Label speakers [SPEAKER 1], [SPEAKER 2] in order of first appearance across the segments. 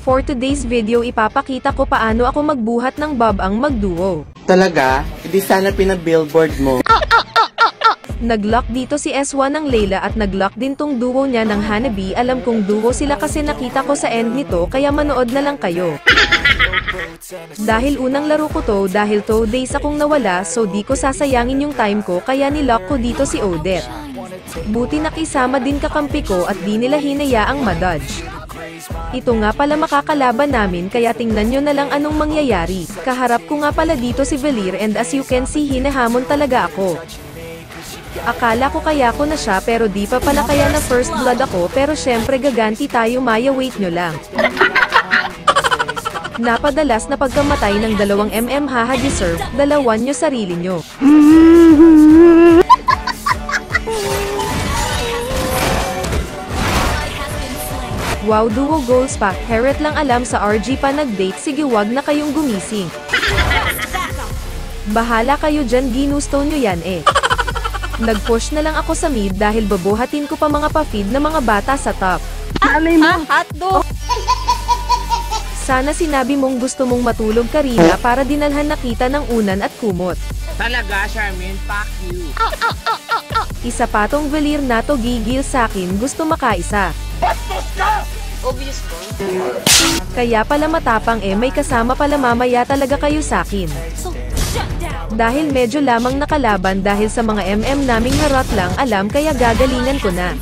[SPEAKER 1] For today's video ipapakita ko paano ako magbuhat ng Bob ang magduo.
[SPEAKER 2] Talaga? Hindi sana pinabillboard mo.
[SPEAKER 1] Nag-lock dito si S1 ng Layla at nag-lock din tong duo niya ng Hanabi. Alam kong duo sila kasi nakita ko sa end nito kaya manood na lang kayo. Dahil unang laro ko to dahil 2 days akong nawala so di ko sasayangin yung time ko kaya nilock ko dito si Odette. Buti nakisama din kakampi ko at di nila hinayaang madodge. Ito nga pala makakalaban namin kaya tingnan nyo na lang anong mangyayari. Kaharap ko nga pala dito si Velir and as you can see hinahamon talaga ako. Akala ko kaya ko na siya pero di pa pala kaya na first blood ako pero syempre gaganti tayo Maya wait nyo lang. Napadalas na pagkamatay ng 2 mm haha deserve, dalawan nyo sarili nyo. Wow duo goals pa, Heret lang alam sa RG pa nag-date sige wag na kayong gumising. Bahala kayo dyan ginusto nyo yan eh. Nag-push na lang ako sa mid dahil babuhatin ko pa mga pa-feed na mga bata sa top.
[SPEAKER 3] Alay mo! Hotdog!
[SPEAKER 1] Sana sinabi mong gusto mong matulog Karina para dinalhan nakita ng unan at kumot.
[SPEAKER 4] Talaga, Charmaine, fuck you.
[SPEAKER 1] Isa patong Velir na to gigil sakin gusto makaisa.
[SPEAKER 4] Bastos ka! Obvious ko.
[SPEAKER 1] Kaya pala matapang eh may kasama pala mamaya talaga kayo sakin. Dahil medyo lamang nakalaban dahil sa mga MM naming harot lang alam kaya gagalingan ko na.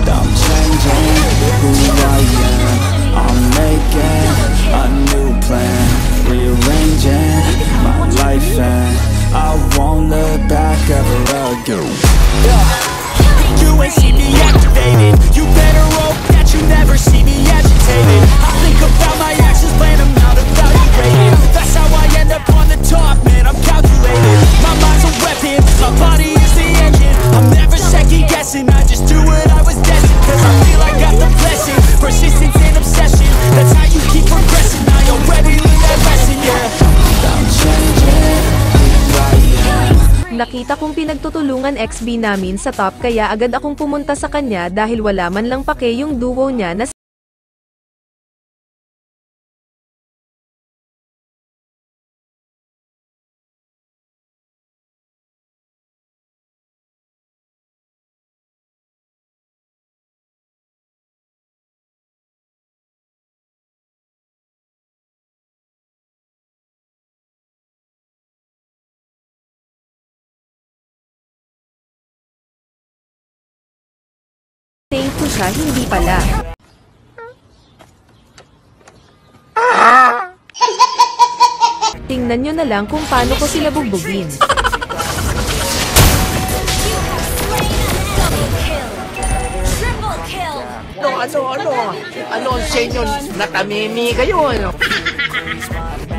[SPEAKER 5] I'm changing who I am. I'm making a new plan, rearranging my life and I won't look back ever again. You ain't see me activated. You better hope that you never see me agitated. I think about my actions, plan them out, evaluated. That's how I end up on the top, man, I'm calculated. My mind's a weapon, my body is the engine. I'm never second guessing, I just do what I was destined. Cause I feel I got the blessing, persistence and obsession. That's how you keep progressing, I already learned that lesson, yeah. I'm changing who I am.
[SPEAKER 1] Nakita kong pinagtutulungan XB namin sa top kaya agad akong pumunta sa kanya dahil wala man lang pake yung duo niya na thank ko siya, hindi pala. Tingnan nyo na lang kung paano ko sila bugbugin.
[SPEAKER 4] Ano ang sa inyo? Natamimi kayo, ano?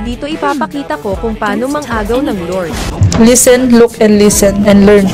[SPEAKER 1] Dito ipapakita ko kung paano mang-agaw ng Lord.
[SPEAKER 3] Listen, look, and listen, and learn.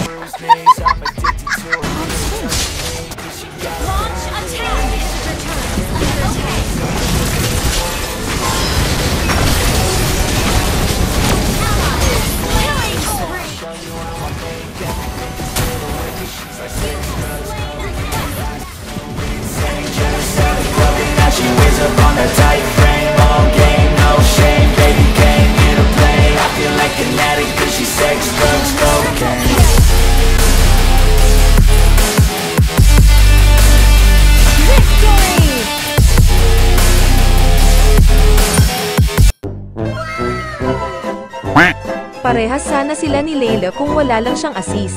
[SPEAKER 1] Parehas sana sila ni Layla kung wala lang siyang assist.